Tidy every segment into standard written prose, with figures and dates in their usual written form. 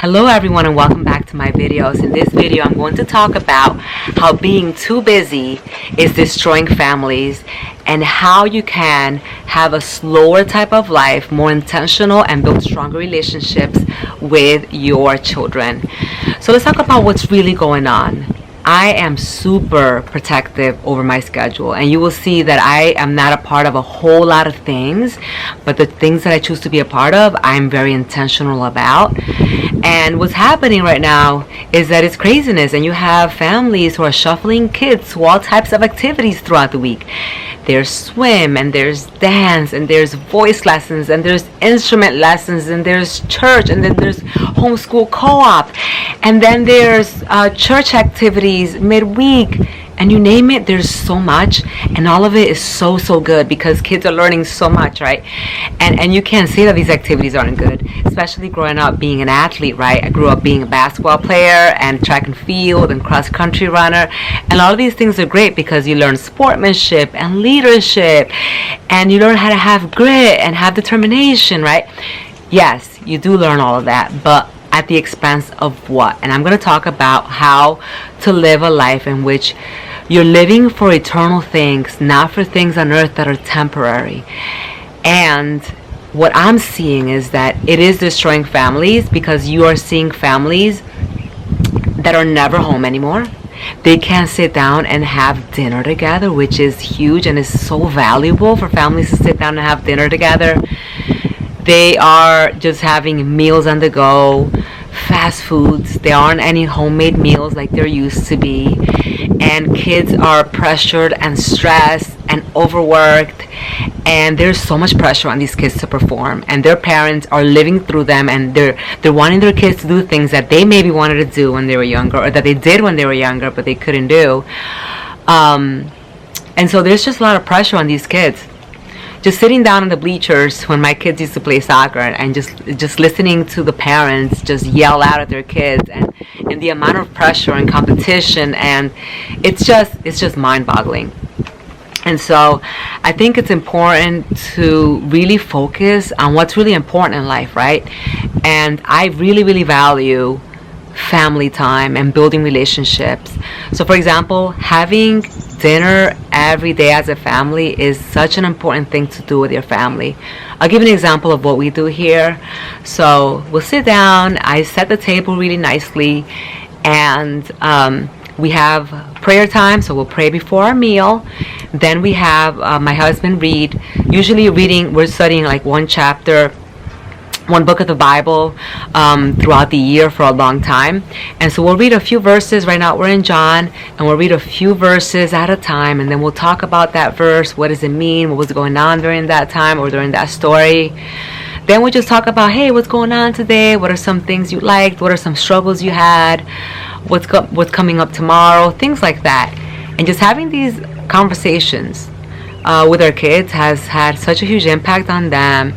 Hello everyone and welcome back to my videos. In this video I'm going to talk about how being too busy is destroying families and how you can have a slower type of life, more intentional, and build stronger relationships with your children. So let's talk about what's really going on. I am super protective over my schedule, and you will see that I am not a part of a whole lot of things, but the things that I choose to be a part of, I'm very intentional about. And what's happening right now is that it's craziness, and you have families who are shuffling kids to all types of activities throughout the week. There's swim, and there's dance, and there's voice lessons, and there's instrument lessons, and there's church, and then there's homeschool co-op, and then there's church activities midweek, and you name it, there's so much, and all of it is so good because kids are learning so much, right? And you can't say that these activities aren't good, especially growing up being an athlete, right? I grew up being a basketball player and track and field and cross country runner, and all of these things are great because you learn sportsmanship and leadership, and you learn how to have grit and have determination, right? Yes, you do learn all of that, but at the expense of what? And I'm going to talk about how to live a life in which you're living for eternal things, not for things on earth that are temporary. And what I'm seeing is that it is destroying families because you are seeing families that are never home anymore. They can't sit down and have dinner together, which is huge and is so valuable for families to sit down and have dinner together. They are just having meals on the go, fast foods. There aren't any homemade meals like there used to be. And kids are pressured and stressed and overworked. And there's so much pressure on these kids to perform. And their parents are living through them, and they're wanting their kids to do things that they maybe wanted to do when they were younger, or that they did when they were younger but they couldn't do. And so there's just a lot of pressure on these kids. Just sitting down in the bleachers when my kids used to play soccer and just listening to the parents just yell out at their kids, and the amount of pressure and competition, and it's just mind-boggling. And so I think it's important to really focus on what's really important in life, right? And I really value family time and building relationships. So for example, having dinner every day as a family is such an important thing to do with your family. I'll give you an example of what we do here. So we'll sit down, I set the table really nicely, and we have prayer time, so we'll pray before our meal. Then we have my husband read. Usually we're studying like one book of the Bible throughout the year for a long time. And so we'll read a few verses. Right now we're in John, and we'll read a few verses at a time, and then we'll talk about that verse. What does it mean? What was going on during that time or during that story? Then we'll just talk about, hey, what's going on today? What are some things you liked? What are some struggles you had? What's coming up tomorrow? Things like that. And just having these conversations with our kids has had such a huge impact on them,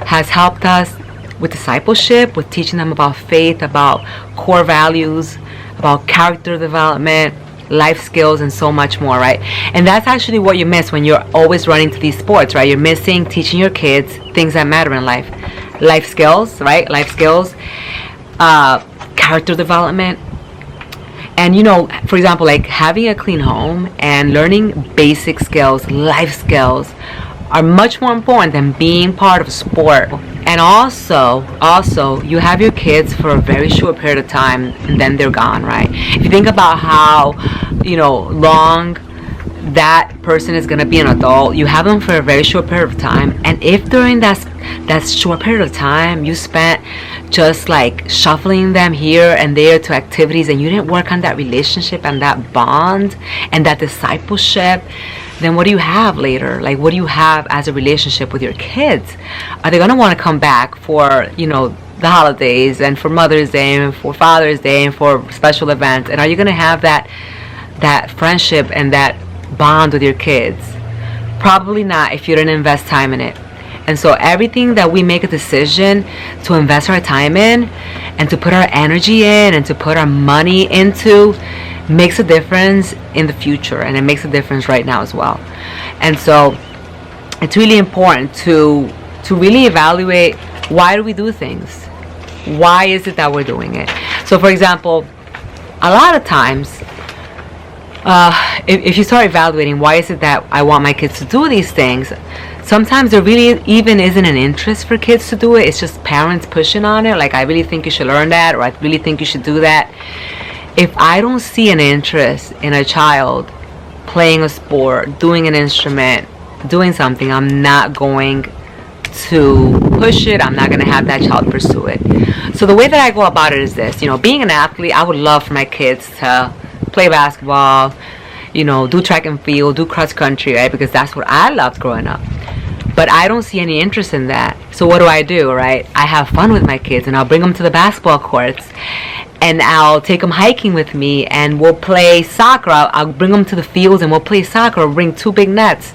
has helped us with discipleship, with teaching them about faith, about core values, about character development, life skills, and so much more, right? And that's actually what you miss when you're always running to these sports, right? You're missing teaching your kids things that matter in life. Life skills, right? Life skills, character development. And for example, like having a clean home and learning basic skills, life skills, are much more important than being part of a sport. And also you have your kids for a very short period of time, and then they're gone, right? If you think about how long that person is going to be an adult, you have them for a very short period of time. And if during that short period of time you spent just like shuffling them here and there to activities, and you didn't work on that relationship and that bond and that discipleship, then what do you have later? Like, what do you have as a relationship with your kids? Are they going to want to come back for, the holidays, and for Mother's Day, and for Father's Day, and for special events? And are you going to have that friendship and that bond with your kids? Probably not if you didn't invest time in it. And so everything that we make a decision to invest our time in, and to put our energy in, and to put our money into, makes a difference in the future, and it makes a difference right now as well. And so it's really important to really evaluate, why do we do things? why is it that we're doing it? So for example, a lot of times, if you start evaluating why is it that I want my kids to do these things, sometimes there really even isn't an interest for kids to do it. It's just parents pushing on it, like, I really think you should learn that, or I really think you should do that. If I don't see an interest in a child playing a sport, doing an instrument, doing something, I'm not going to push it. I'm not going to have that child pursue it. So the way that I go about it is this. Being an athlete, I would love for my kids to play basketball, do track and field, do cross country, right? Because that's what I loved growing up. But I don't see any interest in that. So what do, right? I have fun with my kids, and I'll bring them to the basketball courts, and I'll take them hiking with me, and we'll play soccer. I'll bring them to the fields, and we'll play soccer. We'll bring 2 big nets,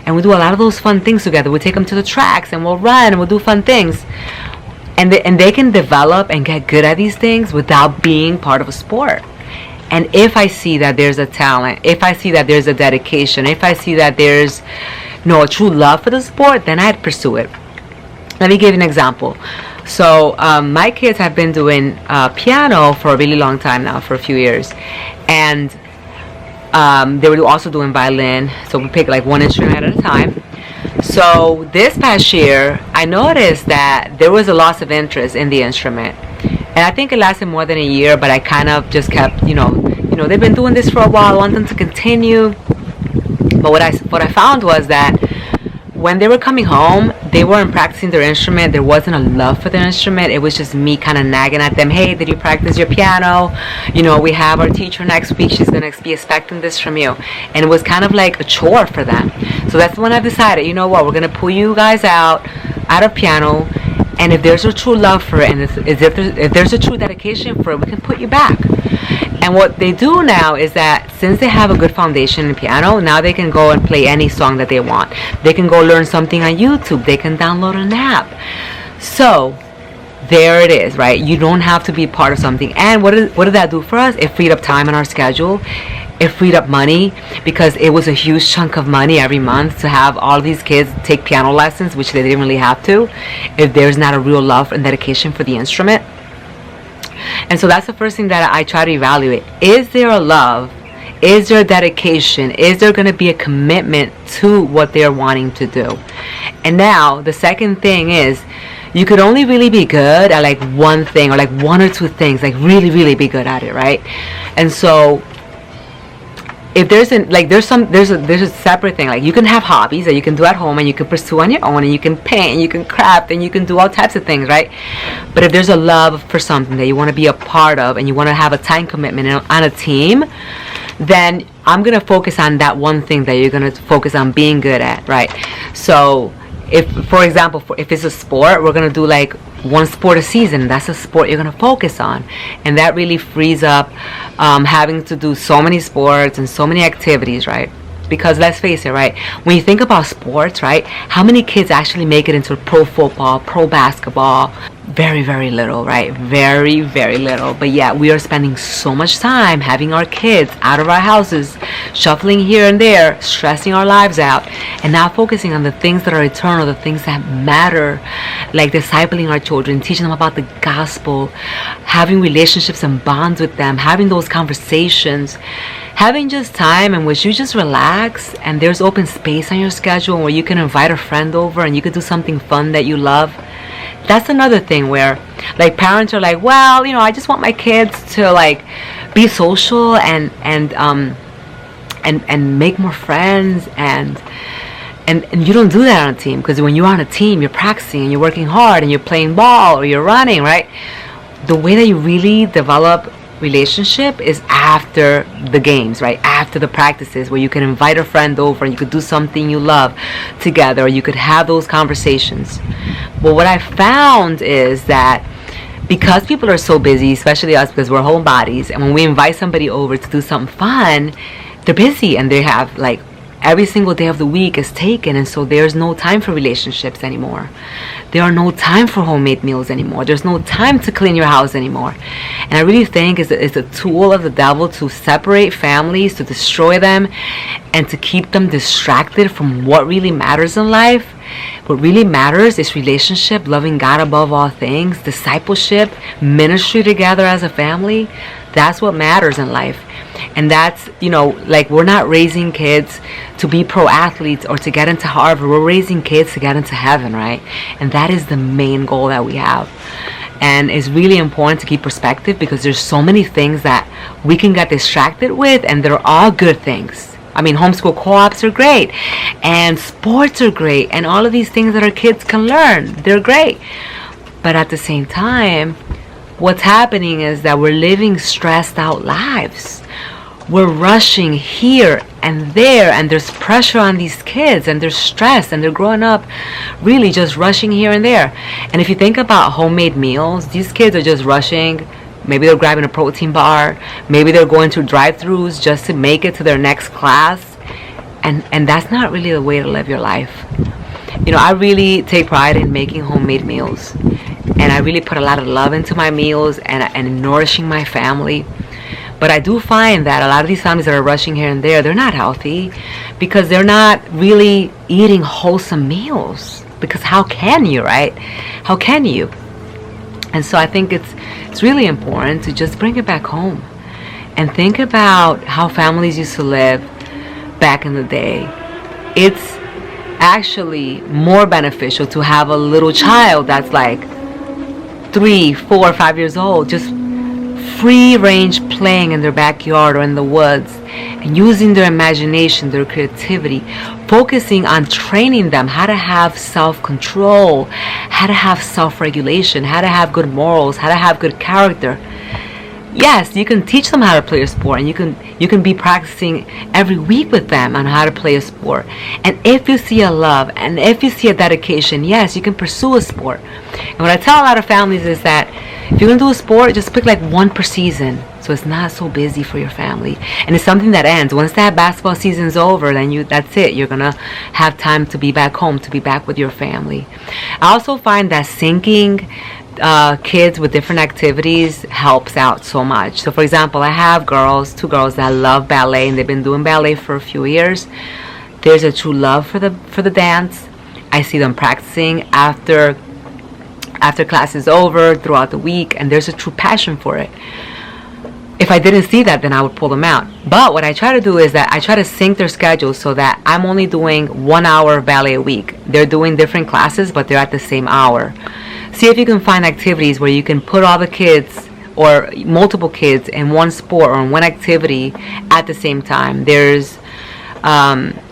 and we'll do a lot of those fun things together. We'll take them to the tracks, and we'll run, and we'll do fun things. And they can develop and get good at these things without being part of a sport. And if I see that there's a talent, if I see that there's a dedication, if I see that there's a true love for the sport, then I'd pursue it. Let me give you an example. So my kids have been doing piano for a really long time now, for a few years. And they were also doing violin. So we pick like one instrument at a time. So this past year, I noticed that there was a loss of interest in the instrument. And I think it lasted more than a year, but I kind of just kept, they've been doing this for a while. I want them to continue. But what I found was that when they were coming home, they weren't practicing their instrument. There wasn't a love for their instrument. It was just me kind of nagging at them. Hey, did you practice your piano? We have our teacher next week. She's going to be expecting this from you. And it was kind of like a chore for them. So that's when I decided, you know what, we're going to pull you guys out of piano. And if there's a true love for it, and if there's a true dedication for it, we can put you back. And what they do now is that since they have a good foundation in piano, now they can go and play any song that they want. They can go learn something on YouTube. They can download an app. So there it is, right? You don't have to be part of something. And what did that do for us? It freed up time in our schedule. It freed up money, because it was a huge chunk of money every month to have all of these kids take piano lessons, which they didn't really have to if there's not a real love and dedication for the instrument. And so that's the first thing that I try to evaluate. Is there a love? Is there a dedication? Is there going to be a commitment to what they're wanting to do? And now the second thing is, you could only really be good at like one thing, or like 1 or 2 things, like really, really be good at it, right? And so if there's a separate thing, like you can have hobbies that you can do at home and you can pursue on your own, and you can paint and you can craft and you can do all types of things, right? But if there's a love for something that you want to be a part of and you want to have a time commitment on a team, then I'm going to focus on that one thing that you're going to focus on being good at, right? So if, for example, if it's a sport, we're going to do like one sport a season. That's a sport you're going to focus on. And that really frees up having to do so many sports and so many activities, right? Because let's face it, right? When you think about sports, right? How many kids actually make it into pro football, pro basketball? Very, very little, right? Very, very little. But yeah, we are spending so much time having our kids out of our houses, shuffling here and there, stressing our lives out, and not focusing on the things that are eternal, the things that matter, like discipling our children, teaching them about the gospel, having relationships and bonds with them, having those conversations, having just time in which you just relax and there's open space on your schedule where you can invite a friend over and you can do something fun that you love. That's another thing where like parents are like, well, I just want my kids to like be social and make more friends, and you don't do that on a team, because when you're on a team, you're practicing and you're working hard and you're playing ball or you're running, right? The way that you really develop relationship is after the games, right? After the practices, where you can invite a friend over and you could do something you love together, or you could have those conversations. But what I found is that because people are so busy, especially us, because we're homebodies, and when we invite somebody over to do something fun, they're busy and they have like every single day of the week is taken, and so there's no time for relationships anymore. There are no time for homemade meals anymore. There's no time to clean your house anymore. And I really think it's a tool of the devil to separate families, to destroy them, and to keep them distracted from what really matters in life. What really matters is relationship, loving God above all things, discipleship, ministry together as a family. That's what matters in life. And that's, like, we're not raising kids to be pro athletes or to get into Harvard. We're raising kids to get into heaven, right? And that is the main goal that we have. And it's really important to keep perspective, because there's so many things that we can get distracted with, and they're all good things. I mean, homeschool co-ops are great, and sports are great, and all of these things that our kids can learn, they're great. But at the same time, what's happening is that we're living stressed out lives. We're rushing here and there, and there's pressure on these kids, and they're stressed, and they're growing up really just rushing here and there. And if you think about homemade meals, these kids are just rushing. Maybe they're grabbing a protein bar, maybe they're going to drive-thrus just to make it to their next class, and that's not really the way to live your life. I really take pride in making homemade meals, and I really put a lot of love into my meals and nourishing my family. But I do find that a lot of these families that are rushing here and there, they're not healthy, because they're not really eating wholesome meals. Because how can you, right? How can you? And so I think it's really important to just bring it back home and think about how families used to live back in the day. It's actually more beneficial to have a little child that's like 3, 4, 5 years old, just free range playing in their backyard or in the woods, and using their imagination, their creativity, focusing on training them how to have self-control, how to have self-regulation, how to have good morals, how to have good character. Yes, you can teach them how to play a sport, and you can be practicing every week with them on how to play a sport. And if you see a love, and if you see a dedication, yes, you can pursue a sport. And what I tell a lot of families is that if you're going to do a sport, just pick like one per season, so it's not so busy for your family. And it's something that ends. Once that basketball season's over, then that's it. You're going to have time to be back home, to be back with your family. I also find that syncing kids with different activities helps out so much. So for example, I have two girls that love ballet, and they've been doing ballet for a few years. There's a true love for the dance. I see them practicing after class is over, throughout the week, and there's a true passion for it. If I didn't see that, then I would pull them out. But what I try to do is that I try to sync their schedules so that I'm only doing 1 hour of ballet a week. They're doing different classes, but they're at the same hour. See if you can find activities where you can put all the kids or multiple kids in one sport or in one activity at the same time. There's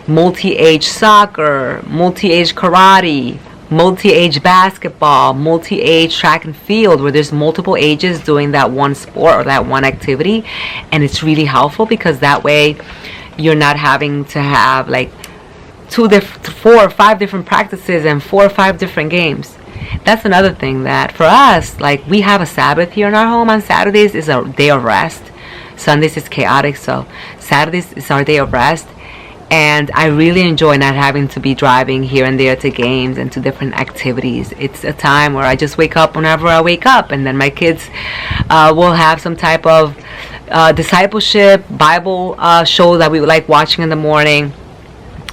multi-age soccer, multi-age karate, multi-age basketball, multi-age track and field, where there's multiple ages doing that one sport or that one activity. And it's really helpful, because that way you're not having to have like 4 or 5 different practices and 4 or 5 different games. That's another thing that for us, like, we have a Sabbath here in our home. On Saturdays is a day of rest. Sundays is chaotic, so Saturdays is our day of rest. And I really enjoy not having to be driving here and there to games and to different activities. It's a time where I just wake up whenever I wake up, and then my kids will have some type of discipleship Bible show that we like watching in the morning.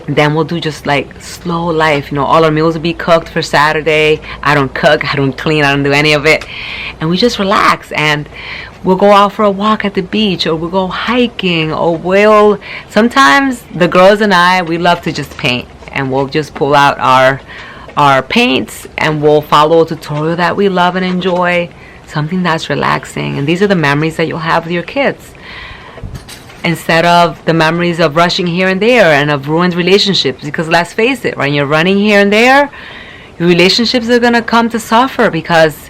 Then we'll do just like slow life. All our meals will be cooked for Saturday. I don't cook, I don't clean, I don't do any of it. And we just relax, and we'll go out for a walk at the beach, or we'll go hiking, or sometimes the girls and we love to just paint, and we'll just pull out our paints, and we'll follow a tutorial that we love and enjoy, something that's relaxing. And these are the memories that you'll have with your kids, instead of the memories of rushing here and there and of ruined relationships. Because let's face it, when you're running here and there, your relationships are going to come to suffer, because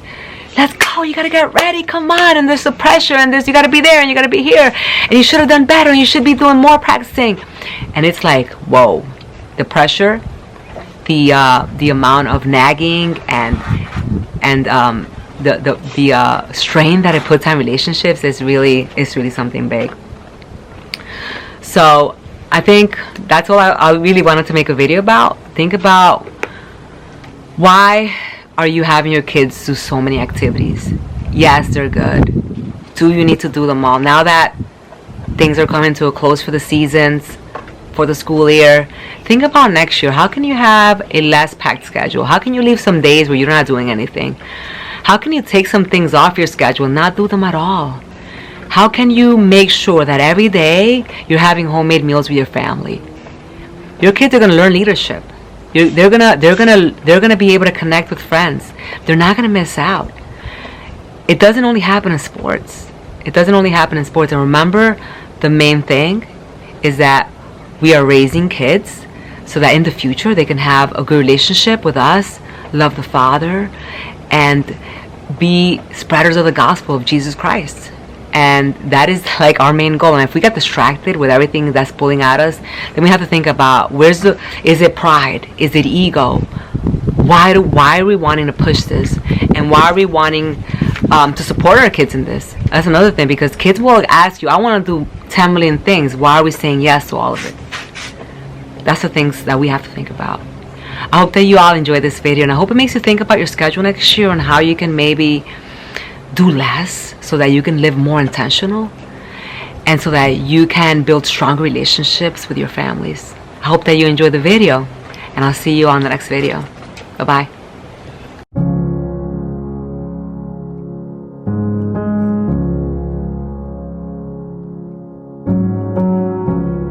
let's go, you got to get ready, come on, and there's the pressure, and you got to be there, and you got to be here, and you should have done better, and you should be doing more practicing. And it's like, whoa, the pressure, the amount of nagging and the strain that it puts on relationships is really something big. So I think that's all I really wanted to make a video about. Think about, why are you having your kids do so many activities? Yes, they're good. Do you need to do them all? Now that things are coming to a close for the seasons, for the school year, think about next year. How can you have a less packed schedule? How can you leave some days where you're not doing anything? How can you take some things off your schedule and not do them at all? How can you make sure that every day you're having homemade meals with your family? Your kids are going to learn leadership. They're gonna be able to connect with friends. They're not gonna miss out. It doesn't only happen in sports. And remember, the main thing is that we are raising kids so that in the future they can have a good relationship with us, love the Father, and be spreaders of the gospel of Jesus Christ. And that is like our main goal. And if we get distracted with everything that's pulling at us, then we have to think about is it pride? Is it ego? Why are we wanting to push this? And why are we wanting to support our kids in this? That's another thing, because kids will ask you, I want to do 10 million things. Why are we saying yes to all of it? That's the things that we have to think about. I hope that you all enjoy this video, and I hope it makes you think about your schedule next year and how you can maybe do less so that you can live more intentional and so that you can build stronger relationships with your families. I hope that you enjoyed the video, and I'll see you on the next video. Bye-bye.